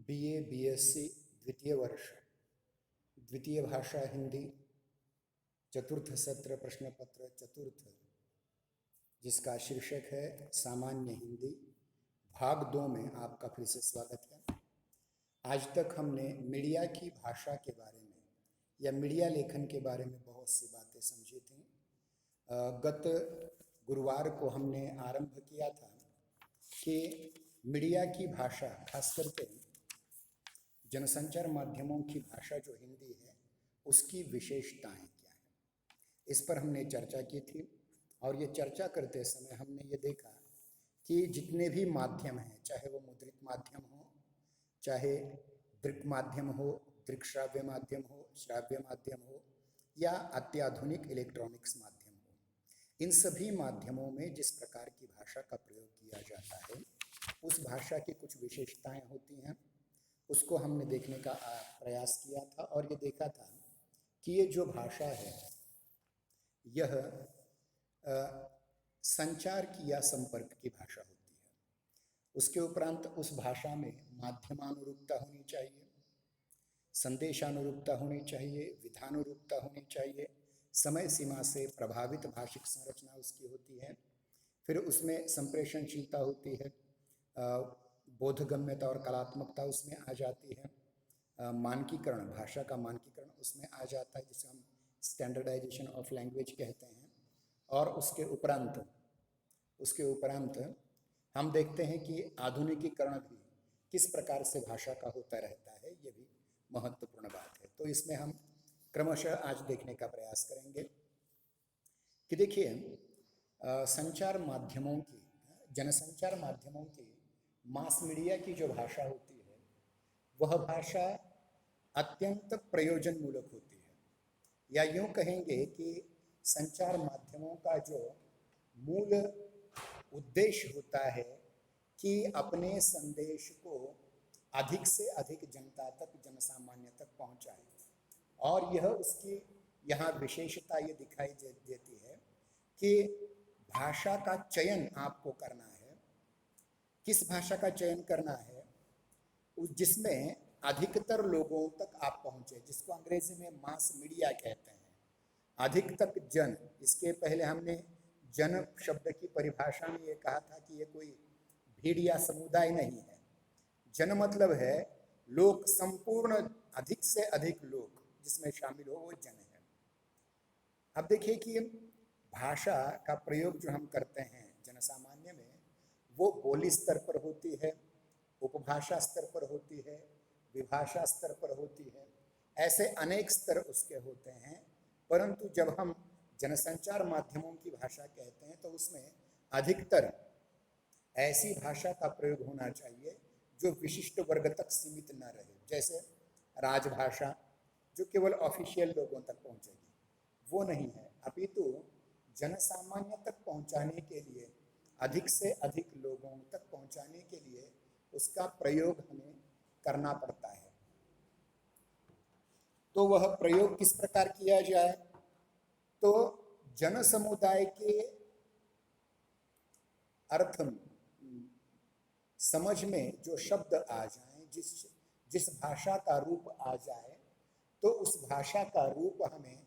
BA BSc द्वितीय वर्ष द्वितीय भाषा हिंदी चतुर्थ सत्र प्रश्न पत्र चतुर्थ, जिसका शीर्षक है सामान्य हिंदी, भाग 2 में आपका फिर से स्वागत है। आज तक हमने मीडिया की भाषा के बारे में या मीडिया लेखन के बारे में बहुत सी बातें समझी थी। गत गुरुवार को हमने आरंभ किया था कि मीडिया की भाषा, खास करके जनसंचार माध्यमों की भाषा जो हिंदी है, उसकी विशेषताएं क्या हैं, इस पर हमने चर्चा की थी। और ये चर्चा करते समय हमने ये देखा कि जितने भी माध्यम हैं, चाहे वो मुद्रित माध्यम हो, चाहे दृक माध्यम हो, दृक श्राव्य माध्यम हो, श्राव्य माध्यम हो, या अत्याधुनिक इलेक्ट्रॉनिक्स माध्यम हो, इन सभी माध्यमों में जिस प्रकार की भाषा का प्रयोग किया जाता है, उस भाषा की कुछ विशेषताएं होती हैं। उसको हमने देखने का प्रयास किया था और ये देखा था कि ये जो भाषा है, यह संचार की या संपर्क की भाषा होती है। उसके उपरांत उस भाषा में माध्यमानुरूपता होनी चाहिए, संदेशानुरूपता होनी चाहिए, विधानुरूपता होनी चाहिए, समय सीमा से प्रभावित भाषिक संरचना उसकी होती है, फिर उसमें संप्रेषणशीलता होती है, बोधगम्यता और कलात्मकता उसमें आ जाती है, मानकीकरण, भाषा का मानकीकरण उसमें आ जाता है, जिसे हम स्टैंडर्डाइजेशन ऑफ लैंग्वेज कहते हैं। और उसके उपरांत हम देखते हैं कि आधुनिकीकरण भी किस प्रकार से भाषा का होता रहता है, ये भी महत्वपूर्ण बात है। तो इसमें हम क्रमशः आज देखने का प्रयास करेंगे कि देखिए, संचार माध्यमों की, जनसंचार माध्यमों की, मास मीडिया की जो भाषा होती है, वह भाषा अत्यंत प्रयोजन मूलक होती है, या यूं कहेंगे कि संचार माध्यमों का जो मूल उद्देश्य होता है कि अपने संदेश को अधिक से अधिक जनता तक, जनसामान्य तक पहुंचाए। और यह उसकी यहाँ विशेषता ये दिखाई देती है कि भाषा का चयन आपको करना है। किस भाषा का चयन करना है? जिसमें अधिकतर लोगों तक आप पहुंचे, जिसको अंग्रेजी में मास मीडिया कहते हैं। अधिक तक जन, इसके पहले हमने जन शब्द की परिभाषा में ये कहा था कि ये कोई भीड़ या समुदाय नहीं है। जन मतलब है लोग, संपूर्ण अधिक से अधिक लोग जिसमें शामिल हो, वो जन है। अब देखिए कि भाषा का प्रयोग जो हम करते हैं जनसामान्य में, वो बोली स्तर पर होती है, उपभाषा स्तर पर होती है, विभाषा स्तर पर होती है, ऐसे अनेक स्तर उसके होते हैं। परंतु जब हम जनसंचार माध्यमों की भाषा कहते हैं, तो उसमें अधिकतर ऐसी भाषा का प्रयोग होना चाहिए जो विशिष्ट वर्ग तक सीमित न रहे। जैसे राजभाषा, जो केवल ऑफिशियल लोगों तक पहुंचेगी, वो नहीं है, अपितु जनसामान्य तक पहुंचाने के लिए, अधिक से अधिक लोगों तक पहुंचाने के लिए उसका प्रयोग हमें करना पड़ता है। तो वह प्रयोग किस प्रकार किया जाए? तो जन समुदाय के अर्थ समझ में जो शब्द आ जाए, जिस भाषा का रूप आ जाए, तो उस भाषा का रूप हमें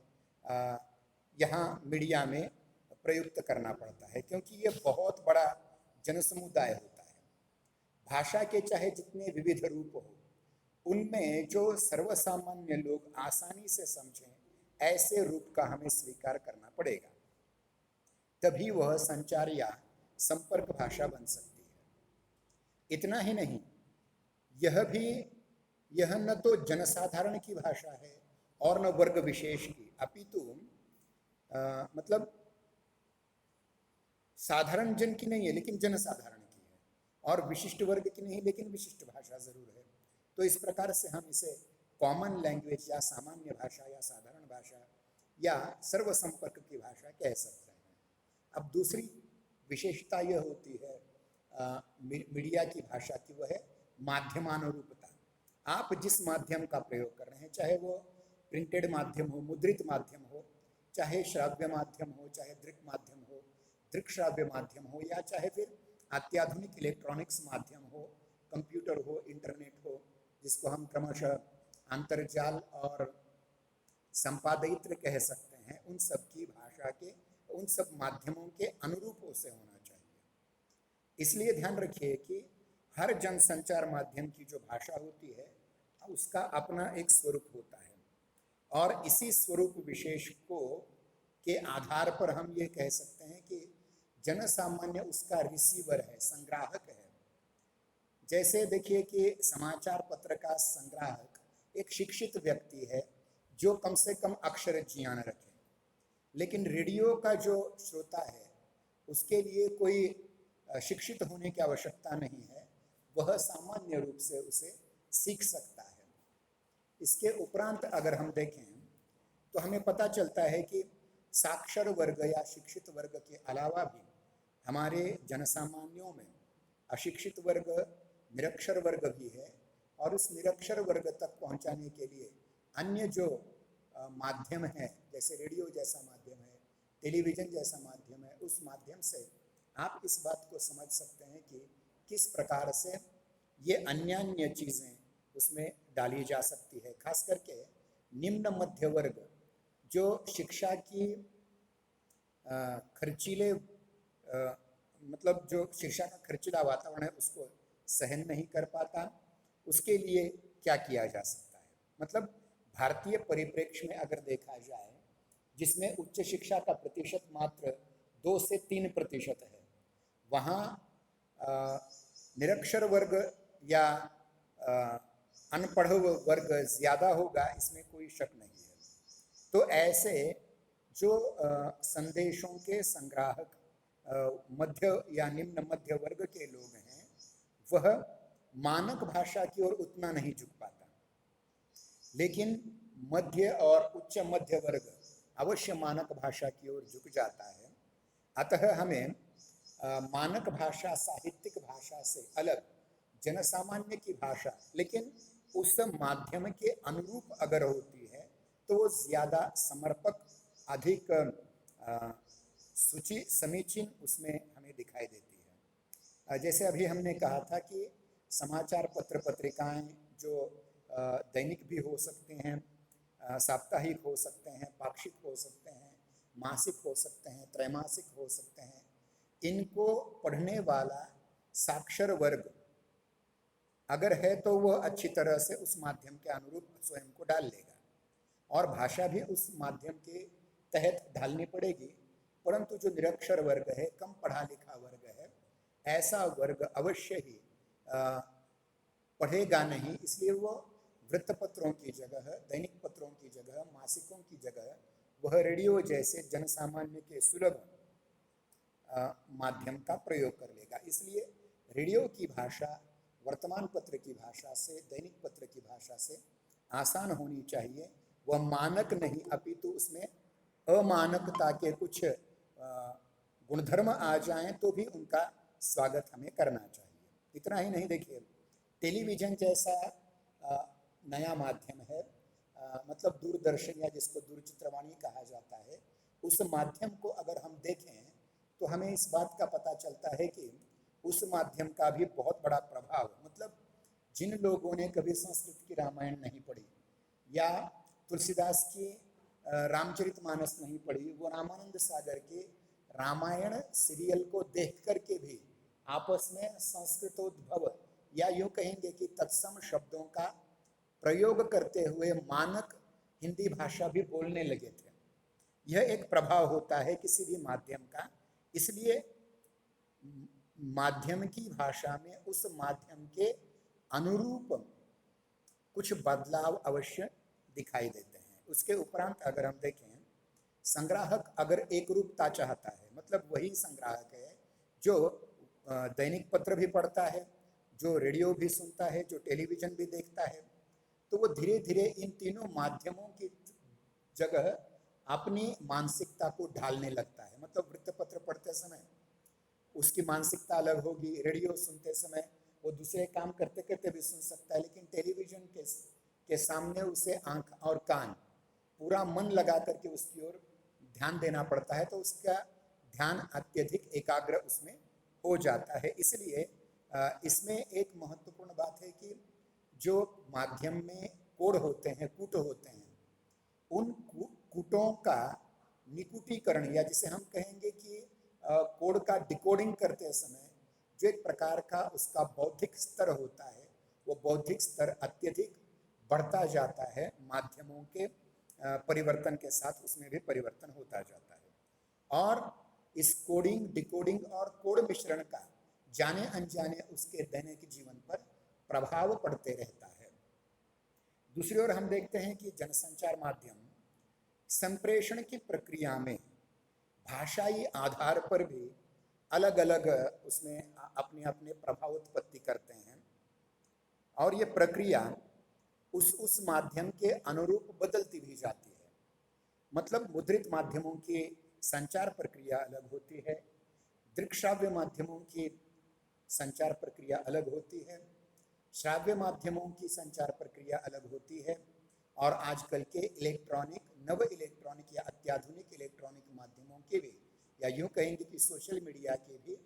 यहाँ मीडिया में प्रयुक्त करना पड़ता है, क्योंकि ये बहुत बड़ा जनसमुदाय होता है। भाषा के चाहे जितने विविध रूप हो, उनमें जो सर्वसामान्य लोग आसानी से समझें, ऐसे रूप का हमें स्वीकार करना पड़ेगा, तभी वह संचार या संपर्क भाषा बन सकती है। इतना ही नहीं, यह न तो जनसाधारण की भाषा है और न वर्ग विशेष की, अपितु मतलब साधारण जन की नहीं है लेकिन जनसाधारण की है, और विशिष्ट वर्ग की नहीं लेकिन विशिष्ट भाषा जरूर है। तो इस प्रकार से हम इसे कॉमन लैंग्वेज या सामान्य भाषा या साधारण भाषा या सर्वसंपर्क की भाषा कह सकते हैं। अब दूसरी विशेषता यह होती है मीडिया की भाषा की, वह है माध्यमानुरूपता। आप जिस माध्यम का प्रयोग कर रहे हैं, चाहे वो प्रिंटेड माध्यम हो, मुद्रित माध्यम हो, चाहे श्राव्य माध्यम हो, चाहे दृक माध्यम हो, दृक श्राव्य माध्यम हो, या चाहे फिर अत्याधुनिक इलेक्ट्रॉनिक्स माध्यम हो, कंप्यूटर हो, इंटरनेट हो, जिसको हम क्रमशः अंतर्जाल और संपादयित्र कह सकते हैं, उन सब की भाषा के, उन सब माध्यमों के अनुरूपों से होना चाहिए। इसलिए ध्यान रखिए कि हर जनसंचार माध्यम की जो भाषा होती है उसका अपना एक स्वरूप होता है, और इसी स्वरूप विशेष को के आधार पर हम ये कह सकते हैं कि जनसामान्य उसका रिसीवर है, संग्राहक है। जैसे देखिए कि समाचार पत्र का संग्राहक एक शिक्षित व्यक्ति है जो कम से कम अक्षर ज्ञान रखे, लेकिन रेडियो का जो श्रोता है उसके लिए कोई शिक्षित होने की आवश्यकता नहीं है, वह सामान्य रूप से उसे सीख सकता है। इसके उपरांत अगर हम देखें तो हमें पता चलता है कि साक्षर वर्ग या शिक्षित वर्ग के अलावा भी हमारे जनसामान्यों में अशिक्षित वर्ग, निरक्षर वर्ग भी है, और उस निरक्षर वर्ग तक पहुंचाने के लिए अन्य जो माध्यम है, जैसे रेडियो जैसा माध्यम है, टेलीविज़न जैसा माध्यम है, उस माध्यम से आप इस बात को समझ सकते हैं कि किस प्रकार से ये अन्य चीज़ें उसमें डाली जा सकती है। खास करके निम्न मध्य वर्ग जो शिक्षा की खर्चीले मतलब जो शिक्षा का खर्चीला वातावरण है उसको सहन नहीं कर पाता, उसके लिए क्या किया जा सकता है। मतलब भारतीय परिप्रेक्ष्य में अगर देखा जाए, जिसमें उच्च शिक्षा का प्रतिशत मात्र 2 से 3% है, वहाँ निरक्षर वर्ग या अनपढ़ वर्ग ज़्यादा होगा, इसमें कोई शक नहीं है। तो ऐसे जो संदेशों के संग्राहक मध्य या निम्न मध्य वर्ग के लोग हैं, वह मानक भाषा की ओर उतना नहीं झुक पाता, लेकिन मध्य और उच्च मध्य वर्ग अवश्य मानक भाषा की ओर झुक जाता है। अतः हमें मानक भाषा, साहित्यिक भाषा से अलग जनसामान्य की भाषा, लेकिन उस माध्यम के अनुरूप अगर होती है तो वो ज़्यादा समर्पक, अधिक समीचीन उसमें हमें दिखाई देती है। जैसे अभी हमने कहा था कि समाचार पत्र पत्रिकाएं जो दैनिक भी हो सकते हैं, साप्ताहिक हो सकते हैं, पाक्षिक हो सकते हैं, मासिक हो सकते हैं, त्रैमासिक हो सकते हैं, इनको पढ़ने वाला साक्षर वर्ग अगर है तो वह अच्छी तरह से उस माध्यम के अनुरूप स्वयं को डाल लेगा, और भाषा भी उस माध्यम के तहत ढालनी पड़ेगी। परंतु जो निरक्षर वर्ग है, कम पढ़ा लिखा वर्ग है, ऐसा वर्ग अवश्य ही पढ़ेगा नहीं। इसलिए वो वृत्तपत्रों की जगह, दैनिक पत्रों की जगह, मासिकों की जगह वह रेडियो जैसे जनसामान्य के सुलभ माध्यम का प्रयोग कर लेगा। इसलिए रेडियो की भाषा वर्तमान पत्र की भाषा से, दैनिक पत्र की भाषा से आसान होनी चाहिए। वह मानक नहीं, अपितु उसमें अमानकता के कुछ गुणधर्म आ जाएं तो भी उनका स्वागत हमें करना चाहिए। इतना ही नहीं, देखिए टेलीविज़न जैसा नया माध्यम है, मतलब दूरदर्शन या जिसको दूरचित्रवाणी कहा जाता है, उस माध्यम को अगर हम देखें तो हमें इस बात का पता चलता है कि उस माध्यम का भी बहुत बड़ा प्रभाव, मतलब जिन लोगों ने कभी संस्कृत की रामायण नहीं पढ़ी या तुलसीदास की रामचरितमानस नहीं पढ़ी, वो रामानंद सागर के रामायण सीरियल को देख करके भी आपस में संस्कृतोद्भव या यूँ कहेंगे कि तत्सम शब्दों का प्रयोग करते हुए मानक हिंदी भाषा भी बोलने लगे थे। यह एक प्रभाव होता है किसी भी माध्यम का। इसलिए माध्यम की भाषा में उस माध्यम के अनुरूप कुछ बदलाव अवश्य दिखाई देते हैं। उसके उपरांत अगर हम देखें, संग्राहक अगर एक रूपता चाहता है, मतलब वही संग्राहक है जो दैनिक पत्र भी पढ़ता है, जो रेडियो भी सुनता है, जो टेलीविज़न भी देखता है, तो वो धीरे धीरे इन तीनों माध्यमों की जगह अपनी मानसिकता को ढालने लगता है। मतलब वृत्तपत्र पढ़ते समय उसकी मानसिकता अलग होगी, रेडियो सुनते समय वो दूसरे काम करते करते भी सुन सकता है, लेकिन टेलीविज़न के सामने उसे आँख और कान, पूरा मन लगा करके उसकी ओर ध्यान देना पड़ता है, तो उसका ध्यान अत्यधिक एकाग्र उसमें हो जाता है। इसलिए इसमें एक महत्वपूर्ण बात है कि जो माध्यम में कोड होते हैं, कूट होते हैं, उन कूटों का निकुटीकरण, या जिसे हम कहेंगे कि कोड का डिकोडिंग करते समय जो एक प्रकार का उसका बौद्धिक स्तर होता है, वो बौद्धिक स्तर अत्यधिक बढ़ता जाता है। माध्यमों के परिवर्तन के साथ उसमें भी परिवर्तन होता जाता है, और इस कोडिंग, डिकोडिंग और कोड मिश्रण का जाने अनजाने उसके दैनिक जीवन पर प्रभाव पड़ते रहता है। दूसरी ओर हम देखते हैं कि जनसंचार माध्यम संप्रेषण की प्रक्रिया में भाषाई आधार पर भी अलग अलग उसमें अपने अपने प्रभाव उत्पत्ति करते हैं, और ये प्रक्रिया उस माध्यम के अनुरूप बदलती भी जाती है। मतलब मुद्रित माध्यमों की संचार प्रक्रिया अलग होती है, दृक्श्राव्य माध्यमों की संचार प्रक्रिया अलग होती है, श्राव्य माध्यमों की संचार प्रक्रिया अलग होती है, और आजकल के इलेक्ट्रॉनिक, नव इलेक्ट्रॉनिक या अत्याधुनिक इलेक्ट्रॉनिक माध्यमों के भी, या यूँ कहेंगे कि सोशल मीडिया की भी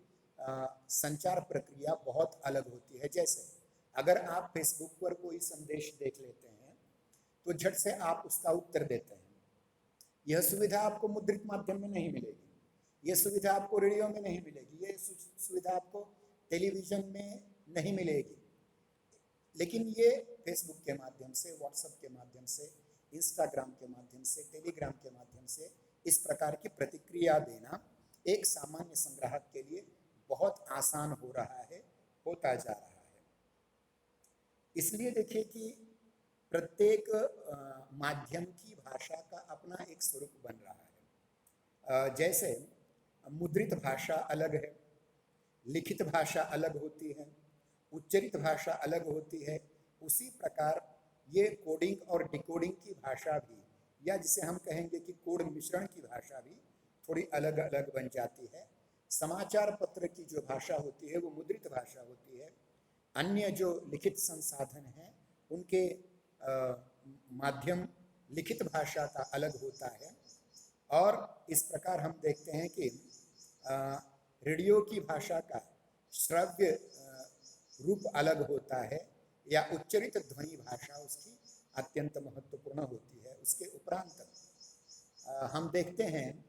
संचार प्रक्रिया बहुत अलग होती है। जैसे अगर आप फेसबुक पर कोई संदेश देख लेते हैं तो झट से आप उसका उत्तर देते हैं। यह सुविधा आपको मुद्रित माध्यम में नहीं मिलेगी, यह सुविधा आपको रेडियो में नहीं मिलेगी, यह सुविधा आपको टेलीविजन में नहीं मिलेगी। लेकिन ये फेसबुक के माध्यम से, व्हाट्सएप के माध्यम से, इंस्टाग्राम के माध्यम से, टेलीग्राम के माध्यम से इस प्रकार की प्रतिक्रिया देना एक सामान्य संग्राहक के लिए बहुत आसान हो रहा है, होता जा रहा है। इसलिए देखिए कि प्रत्येक माध्यम की भाषा का अपना एक स्वरूप बन रहा है। जैसे मुद्रित भाषा अलग है, लिखित भाषा अलग होती है, उच्चरित भाषा अलग होती है, उसी प्रकार ये कोडिंग और डिकोडिंग की भाषा भी, या जिसे हम कहेंगे कि कोड मिश्रण की भाषा भी थोड़ी अलग अलग बन जाती है। समाचार पत्र की जो भाषा होती है वो मुद्रित भाषा होती है, अन्य जो लिखित संसाधन हैं उनके माध्यम लिखित भाषा का अलग होता है। और इस प्रकार हम देखते हैं कि रेडियो की भाषा का श्रव्य रूप अलग होता है, या उच्चरित ध्वनि भाषा उसकी अत्यंत महत्वपूर्ण होती है। उसके उपरांत हम देखते हैं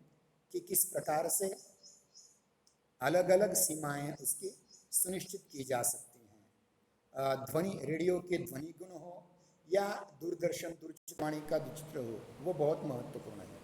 कि किस प्रकार से अलग अलग सीमाएं उसकी सुनिश्चित की जा सकती हैं। ध्वनि, रेडियो के ध्वनि गुण हो या दूरदर्शन दूरचित्रवाणी का चित्र हो, वो बहुत महत्वपूर्ण है।